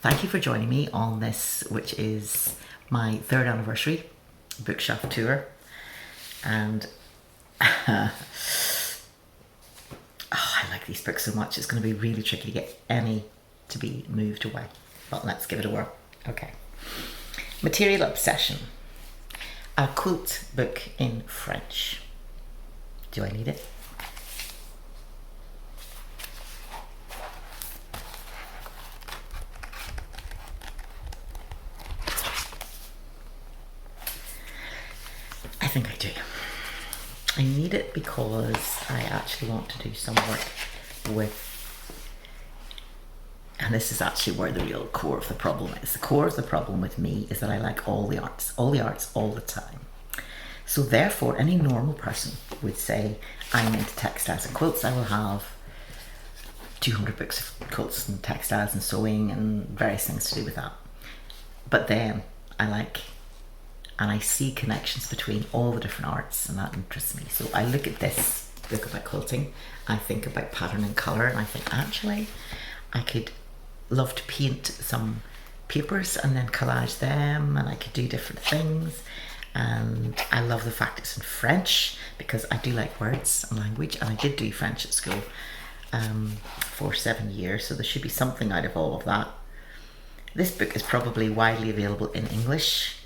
Thank you for joining me on this, which is my 3rd anniversary bookshelf tour. And I like these books so much, it's going to be really tricky to get any to be moved away. But let's give it a whirl. Okay. Material Obsession. A quilt book in French. Do I need it? I think I do. I need it because I actually want to do some work with, and this is actually where the real core of the problem is. The core of the problem with me is that I like all the arts all the time. So therefore, any normal person would say, I'm into textiles and quilts. I will have 200 books of quilts and textiles and sewing and various things to do with that. But then I like, and I see connections between all the different arts, and that interests me. So I look at this book about quilting, I think about pattern and colour, and I think actually I could love to paint some papers and then collage them, and I could do different things. And I love the fact it's in French because I do like words and language, and I did do French at school for 7 years, so there should be something out of all of that. This book is probably widely available in English.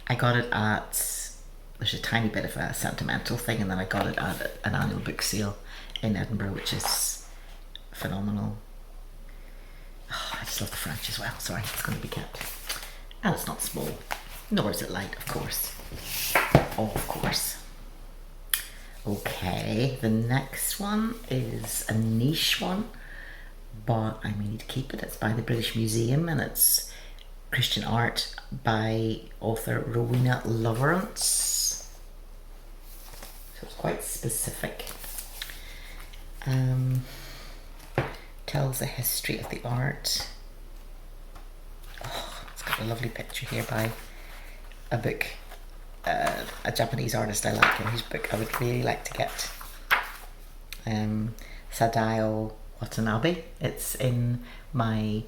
I got it at, there's a tiny bit of a sentimental thing, and then I got it at an annual book sale in Edinburgh, which is phenomenal. Oh, I just love the French as well. Sorry, it's going to be kept. And it's not small, nor is it light, of course. Oh, of course. Okay, the next one is a niche one, but I need to keep it. It's by the British Museum, and it's Christian art by author Rowena Lawrence. So it's quite specific. Tells the history of the art. Oh, it's got a lovely picture here by a book, a Japanese artist I like, and whose book I would really like to get. Sadao Watanabe. It's in my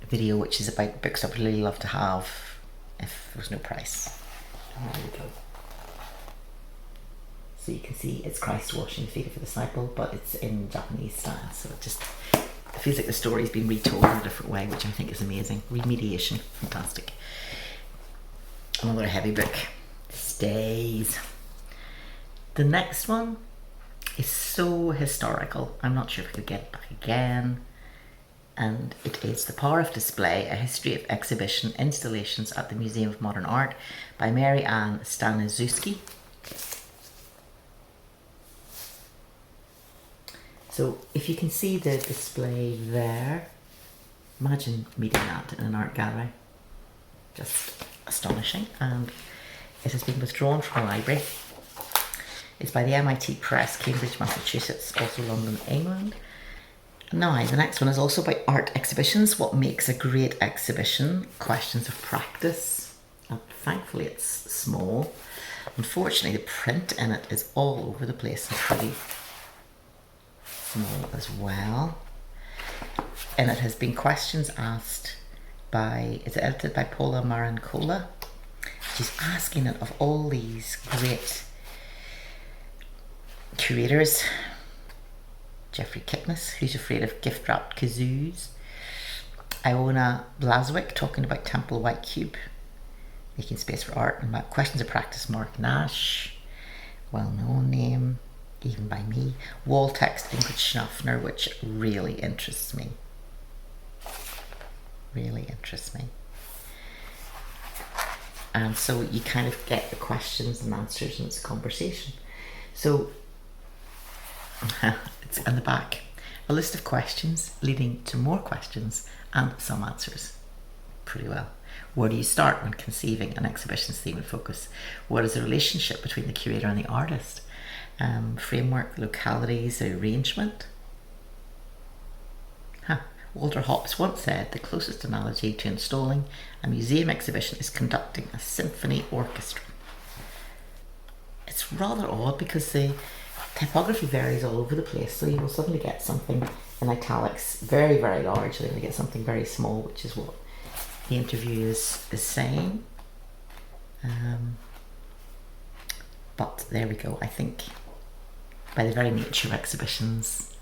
video, which is about books I'd really love to have if there was no price. And there we go. So you can see it's Christ washing the feet of the disciple, but it's in Japanese style, so it just feels like the story's been retold in a different way, which I think is amazing. Remediation, fantastic. Another heavy book, Stays. The next one is so historical, I'm not sure if I could get it back again. And it is The Power of Display, A History of Exhibition Installations at the Museum of Modern Art by Mary Ann Staniszewski. So if you can see the display there, imagine meeting that in an art gallery. Just astonishing. And it has been withdrawn from a library. It's by the MIT Press, Cambridge, Massachusetts, also London, England. Now, the next one is also about art exhibitions. What makes a great exhibition? Questions of practice. And thankfully it's small. Unfortunately, the print in it is all over the place and pretty small as well. And it has been questions asked by, it's edited by Paula Marancola. She's asking it of all these great curators. Jeffrey Kipnis, Who's Afraid of Gift-Wrapped Kazoos. Iona Blaswick, talking about Temple White Cube, Making Space for Art, and about Questions of Practice, Mark Nash, well-known name, even by me. Wall text, Ingrid Schnaffner, which really interests me. Really interests me. And so you kind of get the questions and answers, and it's a conversation. So it's in the back, a list of questions leading to more questions and some answers. Pretty well. Where do you start when conceiving an exhibition's theme and focus? What is the relationship between the curator and the artist? Framework, localities, arrangement. Walter Hopps once said the closest analogy to installing a museum exhibition is conducting a symphony orchestra. It's rather odd because the typography varies all over the place, so you will suddenly get something in italics, very, very large. Then we get something very small, which is what the interview is saying. But there we go. I think by the very nature of exhibitions,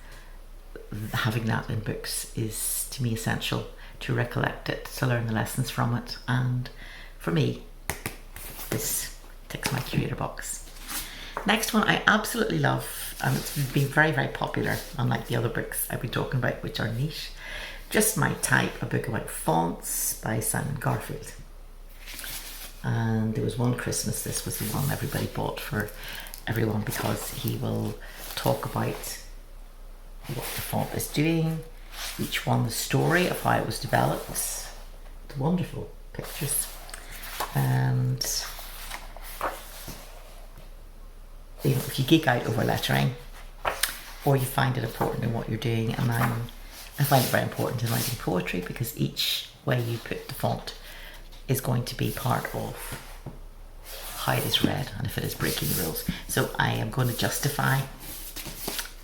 having that in books is to me essential, to recollect it, to learn the lessons from it. And for me, this ticks my curator box. Next one I absolutely love, and it's been very, very popular, unlike the other books I've been talking about, which are niche. Just My Type, a book about fonts by Simon Garfield. And there was one Christmas, this was the one everybody bought for everyone, because he will talk about what the font is doing, each one the story of how it was developed. It's wonderful pictures. And you know, if you geek out over lettering, or you find it important in what you're doing, and I find it very important in writing poetry, because each way you put the font is going to be part of how it is read and if it is breaking the rules. So I am going to justify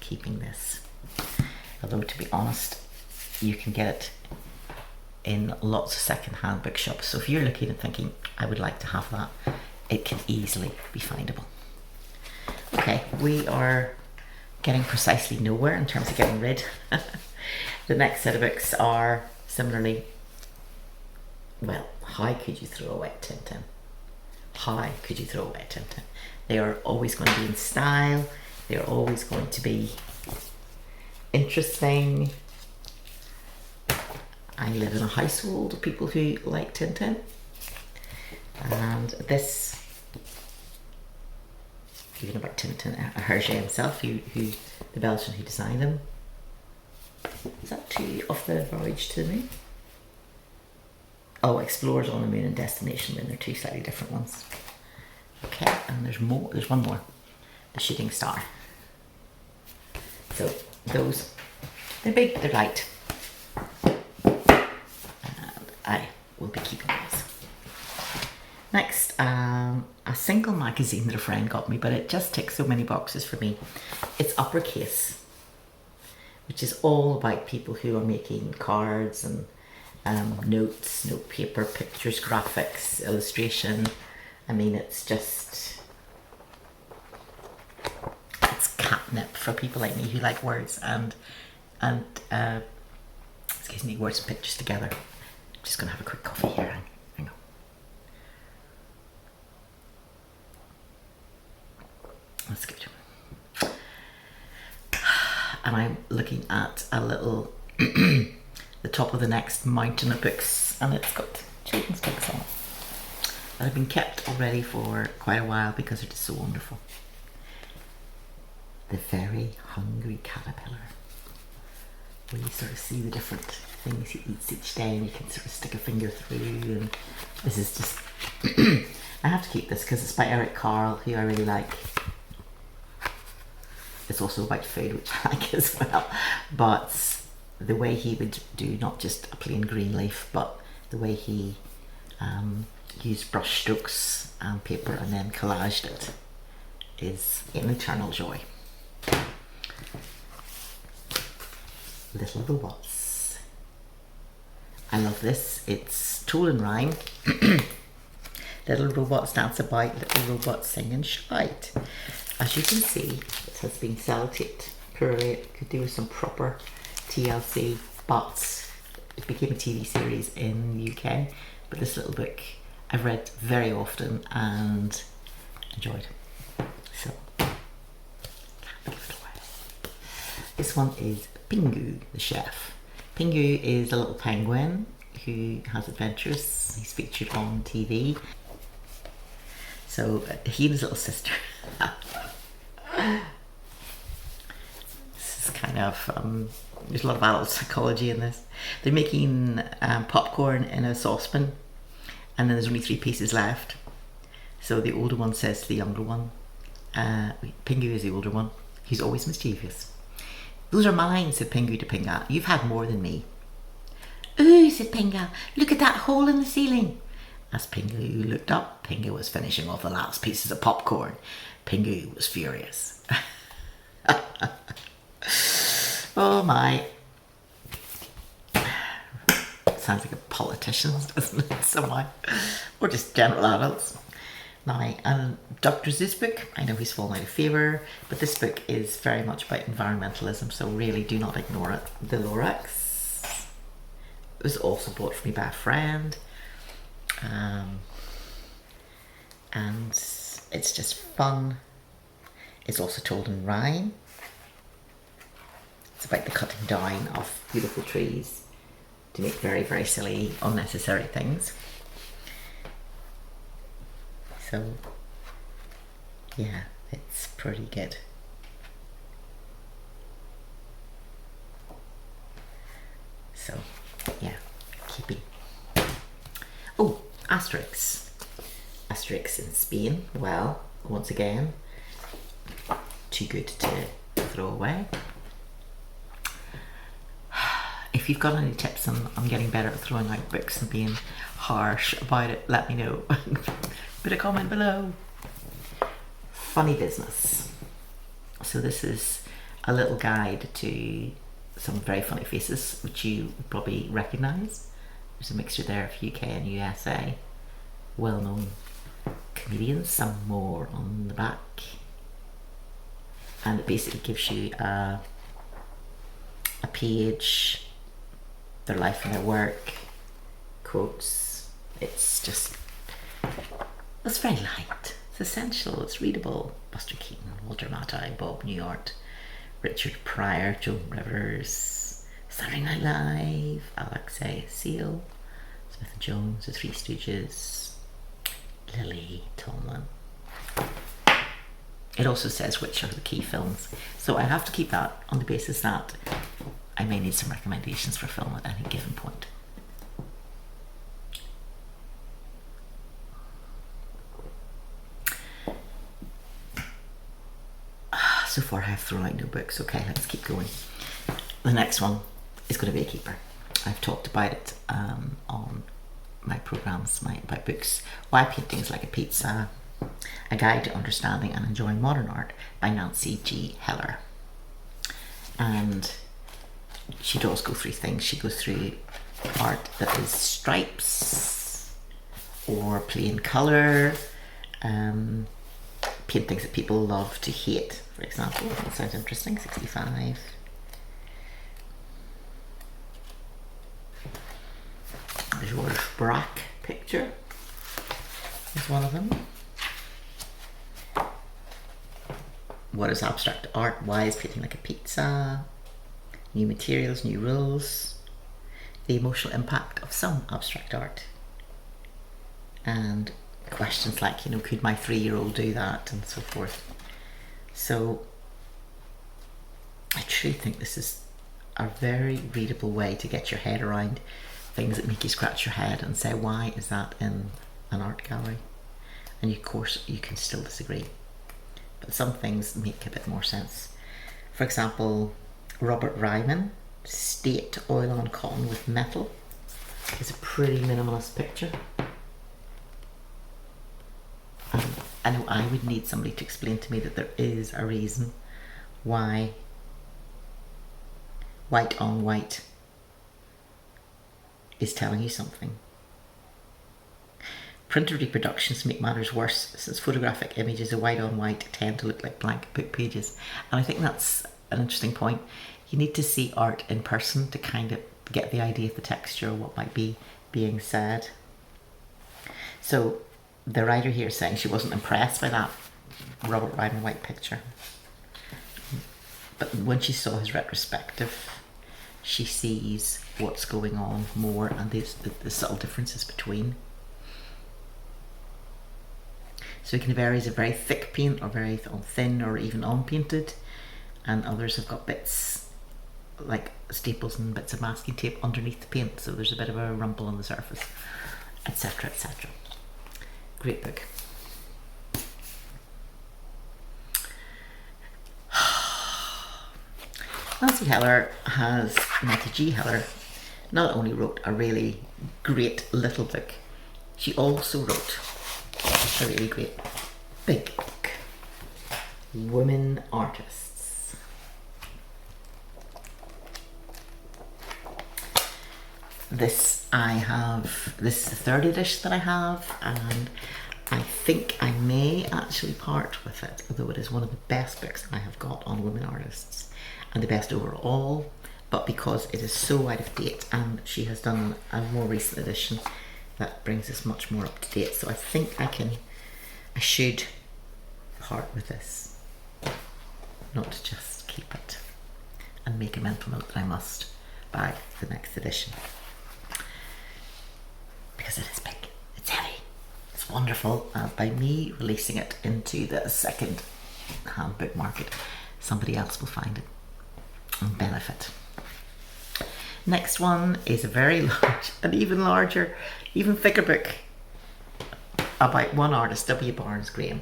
keeping this. Although, to be honest, you can get it in lots of second-hand bookshops. So if you're looking and thinking, I would like to have that, it can easily be findable. Okay, we are getting precisely nowhere in terms of getting rid. The next set of books are similarly, well, how could you throw away Tintin? How could you throw away Tintin? They are always going to be in style. They are always going to be interesting. I live in a household of people who like Tintin. And this, even about Tintin, Hergé himself, who the Belgian who designed him. Is that two of the Voyage to the Moon? Oh, Explorers on the Moon and Destination Moon. They're two slightly different ones. Okay, and there's more. There's one more. The Shooting Star. So those, they're big, they're light. And I will be keeping those. Next, a single magazine that a friend got me, but it just ticks so many boxes for me. It's Uppercase, which is all about people who are making cards and notes, note paper, pictures, graphics, illustration. I mean, it's just, it's catnip for people like me who like words and excuse me, words and pictures together. I'm just gonna have a quick coffee here. Hang on. That's good. And I'm looking at a little the top of the next mountain of books, and it's got children's books on it that have been kept already for quite a while because they're just so wonderful. The Very Hungry Caterpillar, where you sort of see the different things he eats each day and you can sort of stick a finger through, and this is just I have to keep this because it's by Eric Carle, who I really like. It's also about food, which I like as well, but the way he would do not just a plain green leaf, but the way he used brush strokes and paper and then collaged it is an eternal joy. Little Robots. I love this. It's told in rhyme. Little robots dance about, little robots sing and shout. As you can see, it has been sellotaped poorly. It could do with some proper TLC, but it became a TV series in the UK. But this little book I've read very often and enjoyed. So, can't give it away. This one is Pingu, the chef. Pingu is a little penguin who has adventures. He's featured on TV. So he and his little sister. This is kind of, there's a lot of adult psychology in this. They're making popcorn in a saucepan, and then there's only 3 pieces left. So the older one says to the younger one, Pingu is the older one, he's always mischievous. Those are mine, said Pingu to Pinga. You've had more than me. Ooh, said Pinga, look at that hole in the ceiling. As Pingu looked up, Pingu was finishing off the last pieces of popcorn. Pingu was furious. Oh my. sounds like a politician, doesn't it, somehow? Or just general adults. Now, Dr. Seuss book, I know he's fallen out of favour, but this book is very much about environmentalism, so really do not ignore it. The Lorax. It was also bought for me by a friend. And it's just fun. It's also told in rhyme. It's about the cutting down of beautiful trees to make very, very silly, unnecessary things. So, yeah, it's pretty good. So, yeah, keeping. Oh, Asterix. Asterix in Spain. Well, once again, too good to throw away. If you've got any tips on getting better at throwing out books and being harsh about it, let me know. Put a comment below. Funny business. So this is a little guide to some very funny faces, which you probably recognise. There's a mixture there of UK and USA. Well-known comedians, some more on the back. And it basically gives you a page, their life and their work, quotes. It's just, it's very light, it's essential, it's readable. Buster Keaton, Walter Matthau, Bob Newhart, Richard Pryor, Joan Rivers, Saturday Night Live, Alexei Seal, Smith and Jones, The Three Stooges, Lily Tomlin. It also says which are the key films, so I have to keep that on the basis that I may need some recommendations for film at any given point. So far I have thrown out no books. Okay, let's keep going. The next one is going to be a keeper. I've talked about it on my programs, about books. Why Painting is Like a Pizza, A Guide to Understanding and Enjoying Modern Art by Nancy G. Heller. And she does go through things. She goes through art that is stripes or plain colour, paintings that people love to hate, for example. That sounds interesting. 65. The George Braque picture is one of them. What is abstract art? Why is painting like a pizza? New materials, new rules. The emotional impact of some abstract art. And questions like, could my 3-year-old do that, and so forth. So I truly think this is a very readable way to get your head around things that make you scratch your head and say, why is that in an art gallery? And of course you can still disagree, but some things make a bit more sense. For example, Robert Ryman, State Oil on Cotton with Metal, is a pretty minimalist picture. I know I would need somebody to explain to me that there is a reason why white on white is telling you something. Printed reproductions make matters worse, since photographic images of white on white tend to look like blank book pages. And I think that's an interesting point. You need to see art in person to kind of get the idea of the texture, what might be being said. So the writer here is saying she wasn't impressed by that Robert Ryman white picture, but when she saw his retrospective, she sees what's going on more and the subtle differences between. So it can vary as a very thick paint or very thin or even unpainted, and others have got bits like staples and bits of masking tape underneath the paint, so there's a bit of a rumple on the surface, etc, etc. Great book. Nancy G. Heller not only wrote a really great little book, she also wrote a really great big book, Women Artists. this is the third edition that I have, and I think I may actually part with it, although it is one of the best books I have got on women artists and the best overall, but because it is so out of date, and she has done a more recent edition that brings us much more up to date. So I think I should part with this, not just keep it and make a mental note that I must buy the next edition, because it is big, it's heavy, it's wonderful. By me releasing it into the second hand book market, somebody else will find it and benefit. Next one is a very large, an even larger, even thicker book about one artist, W. Barnes Graham,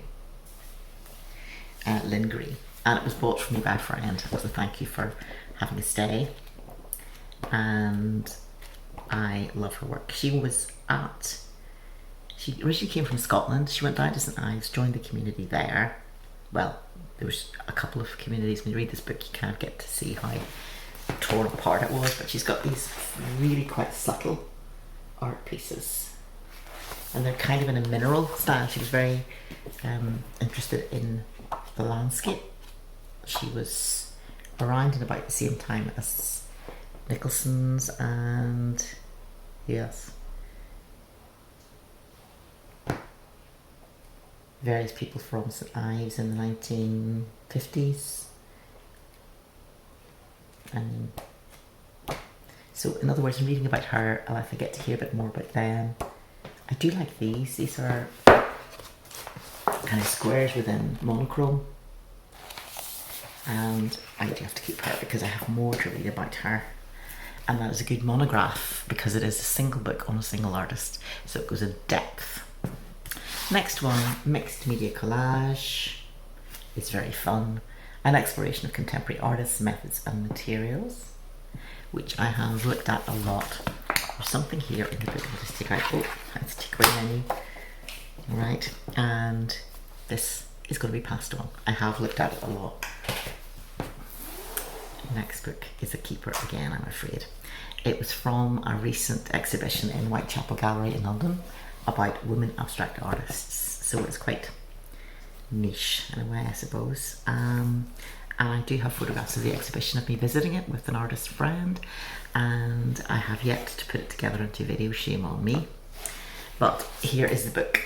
Lynn Green, and it was bought for me by a friend as a thank you for having a stay, and I love her work. She originally came from Scotland. She went down to St Ives, joined the community there. Well, there was a couple of communities. When you read this book, you kind of get to see how torn apart it was, but she's got these really quite subtle art pieces, and they're kind of in a mineral style. She was very interested in the landscape. She was around in about the same time as Nicholson's and yes, various people from St Ives in the 1950s. And so, in other words, in reading about her, I'll have to get to hear a bit more about them. I do like these. These are kind of squares within monochrome. And I do have to keep her because I have more to read about her. And that is a good monograph because it is a single book on a single artist. So it goes in depth. Next one, mixed media collage. It's very fun. An exploration of contemporary artists, methods and materials, which I have looked at a lot. There's something here in the book I'll just take out. Oh, let's take away the menu. Right, and this is going to be passed on. I have looked at it a lot. Next book is a keeper again, I'm afraid. It was from a recent exhibition in Whitechapel Gallery in London about women abstract artists. So it's quite niche in a way, I suppose. And I do have photographs of the exhibition of me visiting it with an artist friend, and I have yet to put it together into video, shame on me. But here is the book.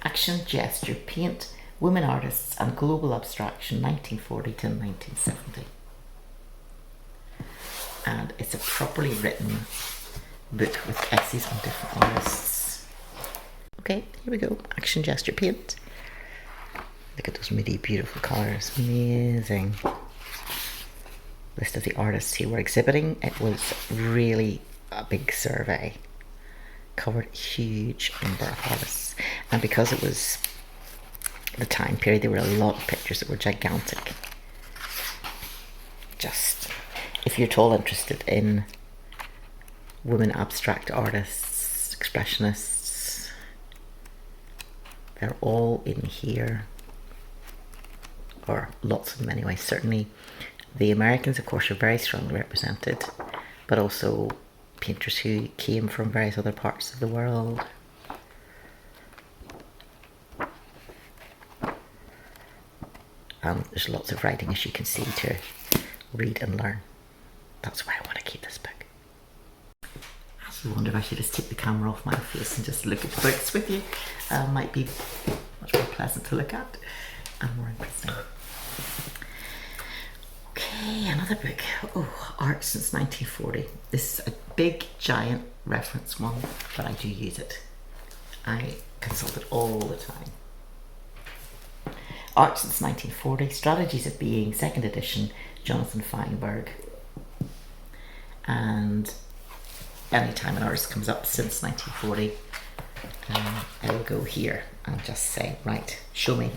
Action, Gesture, Paint, Women Artists and Global Abstraction, 1940 to 1970. And it's a properly written book with essays on different artists. Okay, here we go. Action, Gesture, Paint. Look at those really beautiful colours. Amazing. List of the artists who were exhibiting. It was really a big survey. Covered a huge number of artists. And because it was the time period, there were a lot of pictures that were gigantic. Just, if you're at all interested in women abstract artists, expressionists, they're all in here. Or lots of them anyway. Certainly the Americans, of course, are very strongly represented, but also painters who came from various other parts of the world. And there's lots of writing, as you can see, to read and learn. That's why I want to keep this book. I actually wonder if I should just take the camera off my face and just look at the books with you. Might be much more pleasant to look at and more interesting. Okay, another book. Oh, Art Since 1940. This is a big, giant reference one, but I do use it. I consult it all the time. Art Since 1940, Strategies of Being, 2nd edition, Jonathan Feinberg. And anytime an artist comes up since 1940, I will go here and just say, right, show me.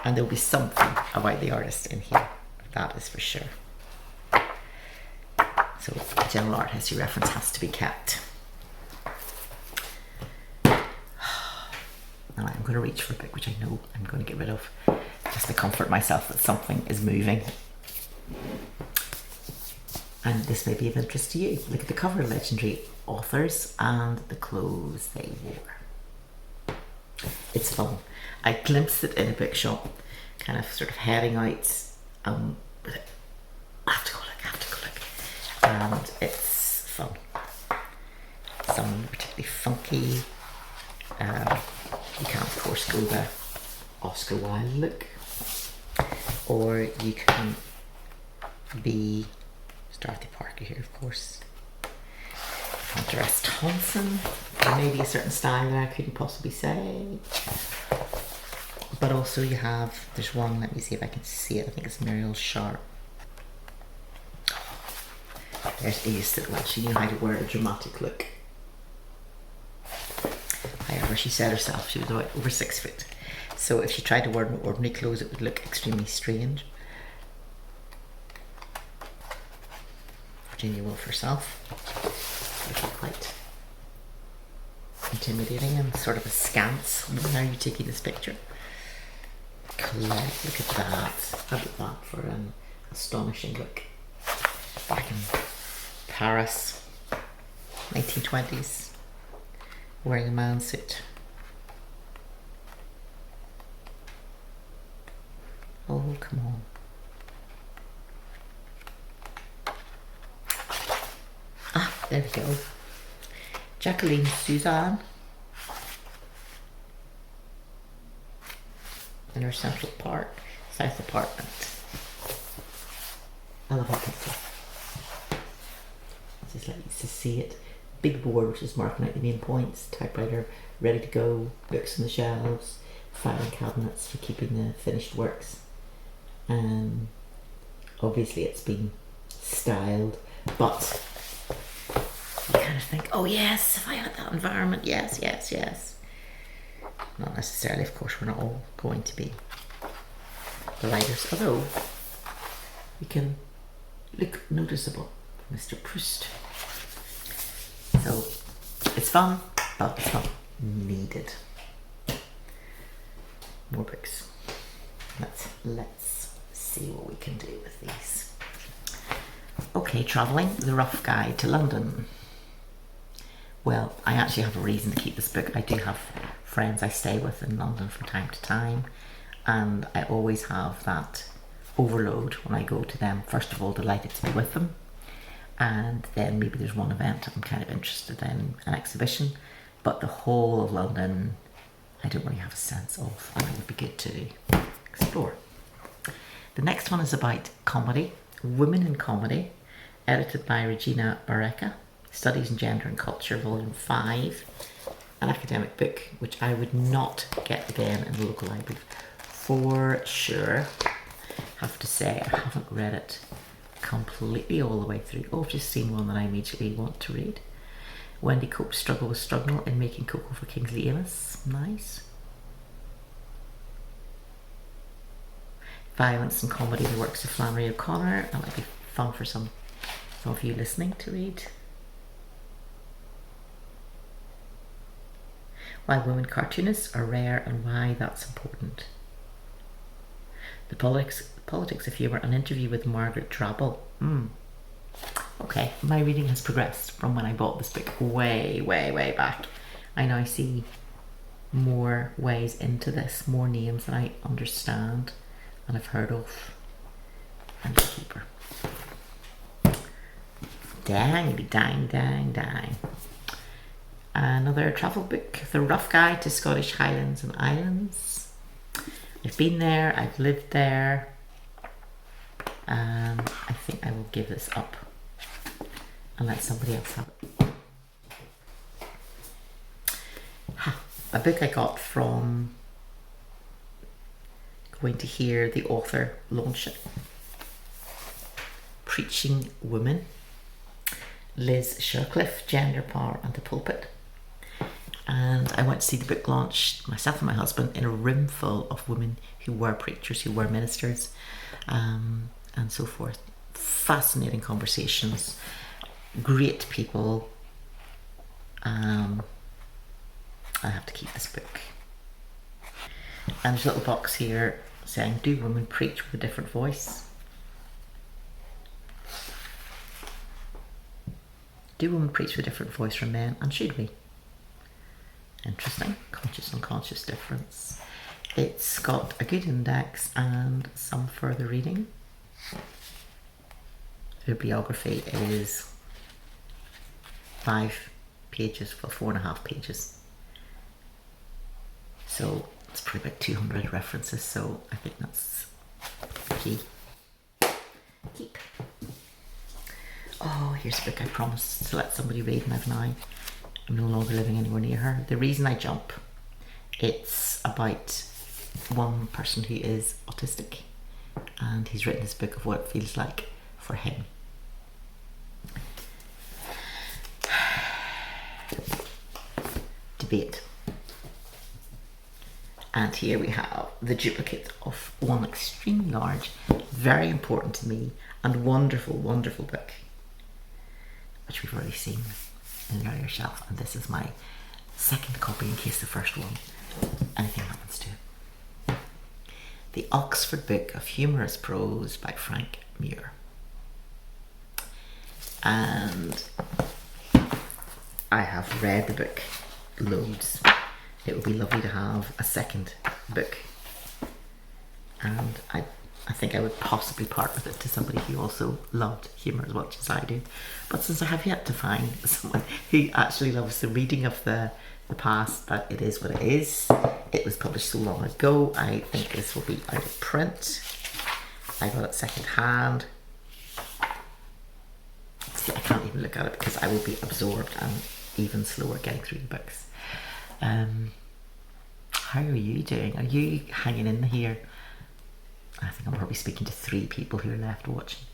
And there'll be something about the artist in here, that is for sure. So the general art history reference has to be kept. Now I'm going to reach for a book which I know I'm going to get rid of, just to comfort myself that something is moving. And this may be of interest to you. Look at the cover, legendary authors and the clothes they wore. It's fun. I glimpsed it in a bookshop, kind of sort of heading out. I have to go look. And it's fun. Some particularly funky. You can of course go the Oscar Wilde look, or you can be Dorothy Parker here, of course. Hunter S. Thompson. There may be a certain style that I couldn't possibly say. But also you have, there's one, let me see if I can see it. I think it's Muriel Sharp. There's Ace that she knew how to wear a dramatic look. However, she said herself she was about over 6 foot. So if she tried to wear ordinary clothes, it would look extremely strange. Virginia Woolf herself, looking quite intimidating and sort of askance. How are you taking this picture? Colette, look at that. How about that for an astonishing look? Back in Paris, 1920s, wearing a man suit. Oh, come on. Ah, there we go. Jacqueline Suzanne in her Central Park, South apartment. I love that picture. Just let you see it. Big board which is marking out the main points, typewriter ready to go, books on the shelves, filing cabinets for keeping the finished works. Obviously it's been styled, but you kind of think, oh yes, if I had that environment, yes, yes, yes. Not necessarily, of course, we're not all going to be the writers, although we can look noticeable, Mr. Proust. So it's fun, but it's not needed. More books. Let's see what we can do with these. Okay, travelling, The Rough Guide to London. Well, I actually have a reason to keep this book. I do have friends I stay with in London from time to time, and I always have that overload when I go to them. First of all, delighted to be with them, and then maybe there's one event I'm kind of interested in, an exhibition, but the whole of London I don't really have a sense of, and it would be good to explore. The next one is about comedy, Women in Comedy, edited by Regina Barreca, Studies in Gender and Culture, Volume 5, an academic book which I would not get again in the local library for sure. Have to say I haven't read it completely all the way through. Oh, I've just seen one that I immediately want to read. Wendy Cope's Struggle with Struggle in Making Cocoa for Kingsley Amis. Nice. Violence and Comedy, the works of Flannery O'Connor. That might be fun for some of you listening to read. Why Women Cartoonists Are Rare and Why That's Important. The Politics of Humour, an interview with Margaret Drabble. Okay, my reading has progressed from when I bought this book way, way, way back. I now see more ways into this, more names than I understand and I've heard of. And keeper. Dang, dang, dang, dang. Another travel book, The Rough Guide to Scottish Highlands and Islands. I've been there, I've lived there, and I think I will give this up and let somebody else have it. A book I got from going to hear the author launch it. Preaching Women, Liz Shercliffe, Gender, Power and the Pulpit. And I went to see the book launch, myself and my husband, in a room full of women who were preachers, who were ministers, and so forth. Fascinating conversations, great people. I have to keep this book. And there's a little box here saying, do women preach with a different voice? Do women preach with a different voice from men, and should we? Interesting. Conscious unconscious difference. It's got a good index and some further reading. The bibliography is 5 pages for 4.5 pages. So it's probably about 200 references, so I think that's key. Keep. Oh, here's a book I promised to let somebody read, and I've now, I'm no longer living anywhere near her. The Reason I Jump. It's about one person who is autistic, and he's written this book of what it feels like for him. Debate. And here we have the duplicate of one extremely large, very important to me, and wonderful, wonderful book, which we've already seen in the LibraryTour Shelf. And this is my second copy in case the first one, anything happens to it. The Oxford Book of Humorous Prose by Frank Muir. And I have read the book loads. It would be lovely to have a second book, and I think I would possibly part with it to somebody who also loved humour as much as I do. But since I have yet to find someone who actually loves the reading of the past, that it is what it is. It was published so long ago. I think this will be out of print. I got it second hand. See, I can't even look at it because I will be absorbed and even slower getting through the books. How are you doing? Are you hanging in here? I think I'm probably speaking to 3 people who are left watching.